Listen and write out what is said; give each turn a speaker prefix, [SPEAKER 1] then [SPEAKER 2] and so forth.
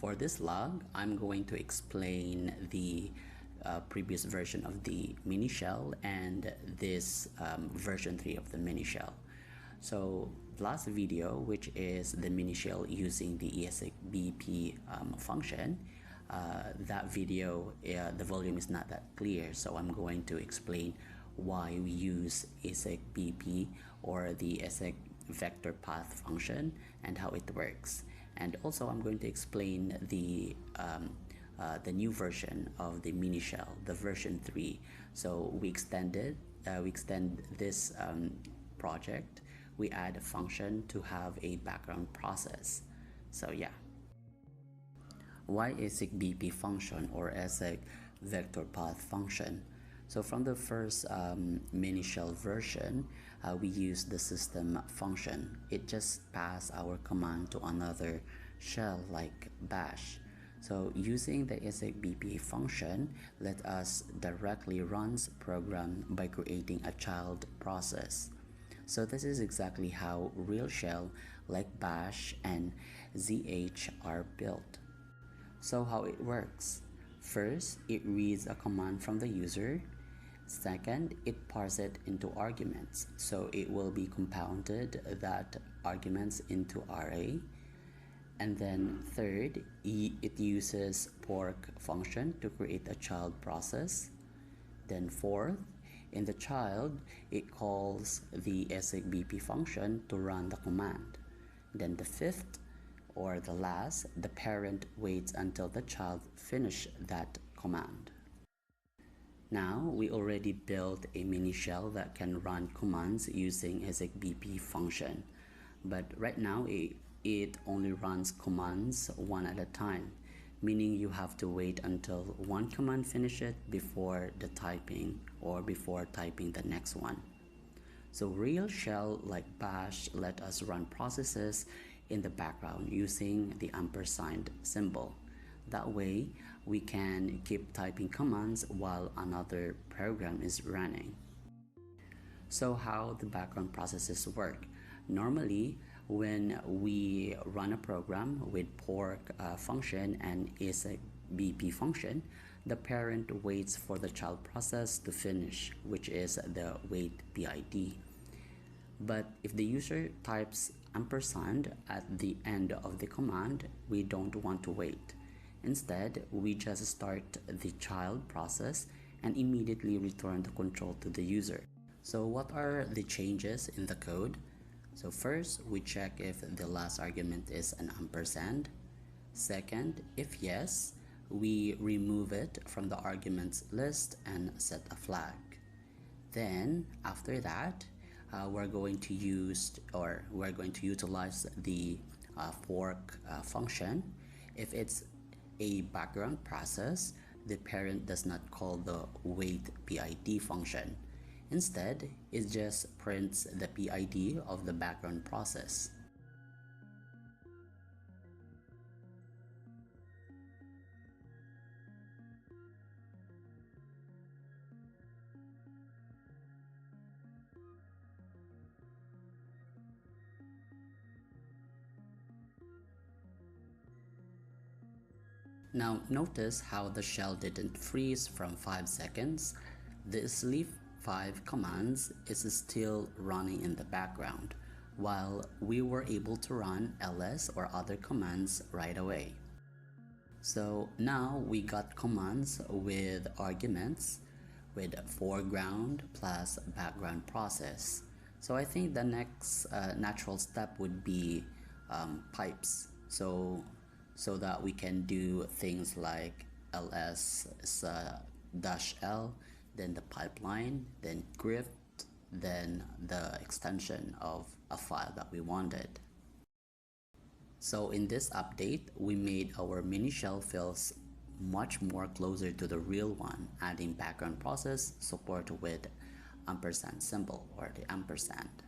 [SPEAKER 1] For this log, I'm going to explain the previous version of the MiniShell and this version 3 of the MiniShell. So last video, which is the MiniShell using the ESXBP function, that video, the volume is not that clear, so I'm going to explain why we use ESXBP or the ESX vector path function and how it works. And also I'm going to explain the new version of the MiniShell, the version 3. So we extend this project. We add a function to have a background process. So yeah. Why ESXBP function or ESX vector path function? So from the first MiniShell version, we use the system function. It just passes our command to another shell like bash. So using the ESXBP function, let us directly run the program by creating a child process. So this is exactly how real shell like bash and zh are built. So how it works? First, it reads a command from the user. Second, it parses it into arguments, so it will be compounded that arguments into array. And then third, it uses pork function to create a child process. Then fourth, in the child, it calls the ESXBP function to run the command. Then the fifth, or the last, the parent waits until the child finishes that command. Now, we already built a MiniShell that can run commands using ESXBP function. but right now it only runs commands one at a time, meaning you have to wait until one command finishes before the typing or before typing the next one. So real shell like bash let us run processes in the background using the ampersand symbol. That way we can keep typing commands while another program is running. So how the background processes work. Normally, when we run a program with pork function and is a BP function, the parent waits for the child process to finish, which is the wait PID. But if the user types ampersand at the end of the command, we don't want to wait. Instead, we just start the child process and immediately return the control to the user. So what are the changes in the code? So first, we check if the last argument is an ampersand. Second, if yes, we remove it from the arguments list and set a flag. Then after that, we're going to utilize the fork function. If it's a background process, the parent does not call the wait PID function. Instead, it just prints the PID of the background process. Now notice how the shell didn't freeze from 5 seconds. The sleep 5 commands is still running in the background, while we were able to run ls or other commands right away. So now we got commands with arguments with foreground plus background process. So I think the next natural step would be pipes. So that we can do things like ls dash l, then the pipeline, then grift, then the extension of a file that we wanted. So in this update, we made our MiniShell files much more closer to the real one, adding background process support with ampersand symbol or the ampersand.